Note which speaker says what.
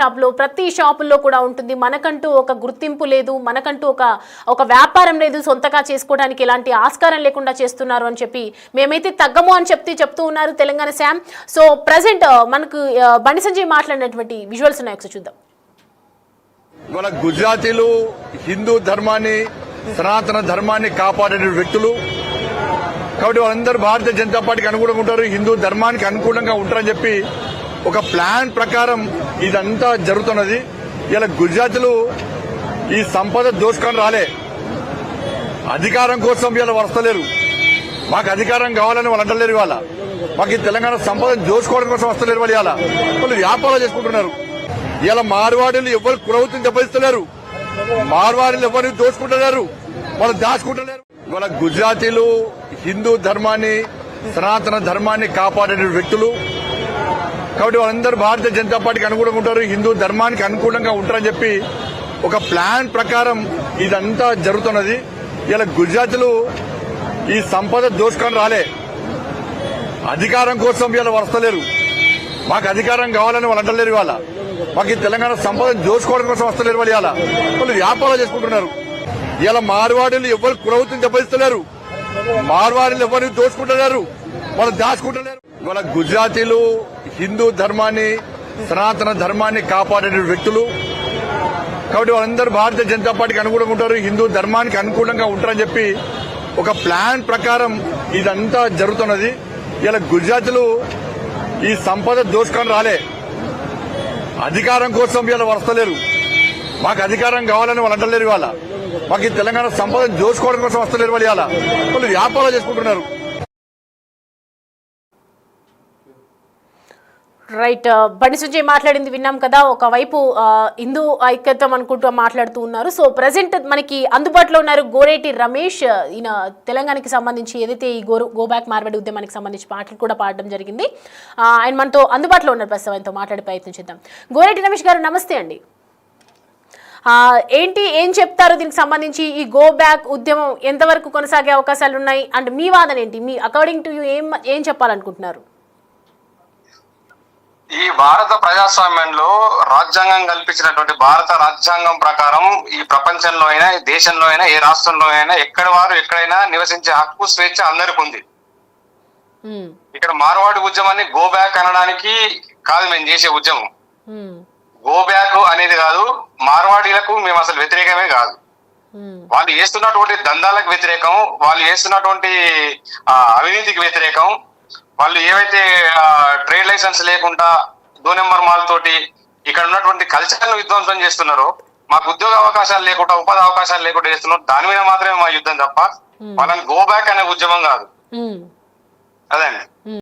Speaker 1: షాప్లో ప్రతి షాపుల్లో కూడా ఉంటుంది. మనకంటూ ఒక గుర్తింపు లేదు, మనకంటూ ఒక వ్యాపారం లేదు, సొంతగా చేసుకోవడానికి ఎలాంటి ఆస్కారం లేకుండా చేస్తున్నారు అని చెప్పి మేమైతే తగ్గము అని చెప్తూ ఉన్నారు తెలంగాణ శామ్. సో ప్రజెంట్ మనకు బండి సంజయ్ మాట్లాడినటువంటి విజువల్స్ ఉన్నాయి, ఒకసారి చూద్దాం.
Speaker 2: ఇవాళ గుజరాతీలు హిందూ ధర్మాన్ని సనాతన ధర్మాన్ని కాపాడే వ్యక్తులు కాబట్టి వాళ్ళందరూ భారతీయ జనతా పార్టీకి అనుకూలంగా ఉంటారు, హిందూ ధర్మానికి అనుకూలంగా ఉంటారని చెప్పి ఒక ప్లాన్ ప్రకారం ఇదంతా జరుగుతున్నది. ఇలా గుజరాతీలు ఈ సంపద దోచుకొని రాలే, అధికారం కోసం ఇలా వస్తలేరు. మాకు అధికారం కావాలని వాళ్ళు అంటలేరు. ఇవాళ మాకు ఈ తెలంగాణ సంపద దోచుకోవడం కోసం వస్తలేరు. వాళ్ళు వ్యాపారాలు చేసుకుంటున్నారు. ఇలా మార్వాడీలు ఎవరు కులవృత్తిని దెబ్బతిస్తలేరు, మార్వాడీలు ఎవరిని దోచుకుంటున్నారు, వాళ్ళు దాచుకుంటున్నారు. ఇవాళ గుజరాతీలు హిందూ ధర్మాన్ని సనాతన ధర్మాన్ని కాపాడే వ్యక్తులు కాబట్టి వాళ్ళందరూ భారతీయ జనతా పార్టీకి అనుకూలంగా ఉంటారు, హిందూ ధర్మానికి అనుకూలంగా ఉంటారని చెప్పి ఒక ప్లాన్ ప్రకారం ఇదంతా జరుగుతున్నది. ఇలా గుజరాతీలు ఈ సంపద దోచుకొని రాలే, అధికారం కోసం ఇలా వస్తలేరు. మాకు అధికారం కావాలని వాళ్ళు అంటలేరు. ఇవాళ మాకు ఈ తెలంగాణ సంపద దోచుకోవడం కోసం వస్తలేరు. వాళ్ళు వ్యాపారాలు చేసుకుంటున్నారు. ఇలా మార్వాడీలు ఎవరు కులవృత్తిని దెబ్బతిస్తలేరు, మార్వాడీలు ఎవరిని దోచుకుంటున్నారు, వాళ్ళు దాచుకుంటున్నారు. ఇవాళ గుజరాతీలు హిందూ ధర్మాన్ని సనాతన ధర్మాన్ని కాపాడే వ్యక్తులు కాబట్టి వాళ్ళందరూ భారతీయ జనతా పార్టీకి అనుకూలంగా ఉంటారు, హిందూ ధర్మానికి అనుకూలంగా ఉంటారని చెప్పి ఒక ప్లాన్ ప్రకారం ఇదంతా జరుగుతున్నది. ఇలా గుజరాతీలు ఈ సంపద దోచుకొని రాలే, అధికారం కోసం ఇలా వస్తలేరు. మాకు అధికారం కావాలని వాళ్ళు అంటలేరు. ఇవాళ మాకు ఈ తెలంగాణ సంపద దోచుకోవడం కోసం వస్తలేరు. వాళ్ళు వ్యాపారాలు చేసుకుంటున్నారు.
Speaker 1: రైట్, బండి సంజయ్ మాట్లాడింది విన్నాం కదా. ఒకవైపు హిందూ ఐక్యత్వం అనుకుంటూ మాట్లాడుతూ ఉన్నారు. సో ప్రజెంట్ మనకి అందుబాటులో ఉన్నారు గోరేటి రమేష్. ఈయన తెలంగాణకి సంబంధించి ఏదైతే ఈ గో బ్యాక్ మార్వాడి ఉద్యమానికి సంబంధించి పాటలు కూడా పాడడం జరిగింది. ఆయన మనతో అందుబాటులో ఉన్నారు, ప్రస్తుతం ఆయనతో మాట్లాడే ప్రయత్నం చేద్దాం. గోరేటి రమేష్ గారు నమస్తే అండి. ఏం చెప్తారు దీనికి సంబంధించి? ఈ గో బ్యాక్ ఉద్యమం ఎంతవరకు కొనసాగే అవకాశాలు ఉన్నాయి అండ్ మీ వాదన ఏంటి? మీ అకార్డింగ్ టు యూ ఏం చెప్పాలనుకుంటున్నారు?
Speaker 3: ఈ భారత ప్రజాస్వామ్యంలో రాజ్యాంగం కల్పించినటువంటి భారత రాజ్యాంగం ప్రకారం ఈ ప్రపంచంలో అయినా, ఈ దేశంలో అయినా, ఏ రాష్ట్రంలో అయినా ఎక్కడైనా నివసించే హక్కు, స్వేచ్ఛ అందరికి ఉంది. ఇక్కడ మార్వాడి ఉద్యమాన్ని గో బ్యాక్ అనడానికి కాదు మేము చేసే ఉద్యమం. గో బ్యాక్ అనేది కాదు, మార్వాడీలకు మేము అసలు వ్యతిరేకమే కాదు. వాళ్ళు చేస్తున్నటువంటి దందాలకు వ్యతిరేకం, వాళ్ళు చేస్తున్నటువంటి అవినీతికి వ్యతిరేకం, వాళ్ళు ఏవైతే ట్రేడ్ లైసెన్స్ లేకుండా 2 నెంబర్ మాల్ తోటి ఇక్కడ ఉన్నటువంటి కల్చర్ ను విధ్వంసం చేస్తున్నారో, మాకు ఉద్యోగ అవకాశాలు లేకుండా, ఉపాధి అవకాశాలు లేకుండా చేస్తున్నారు. దాని మీద మాత్రమే మా యుద్ధం తప్ప వాళ్ళని గో బ్యాక్ అనే ఉద్యమం కాదు. అదే అండి.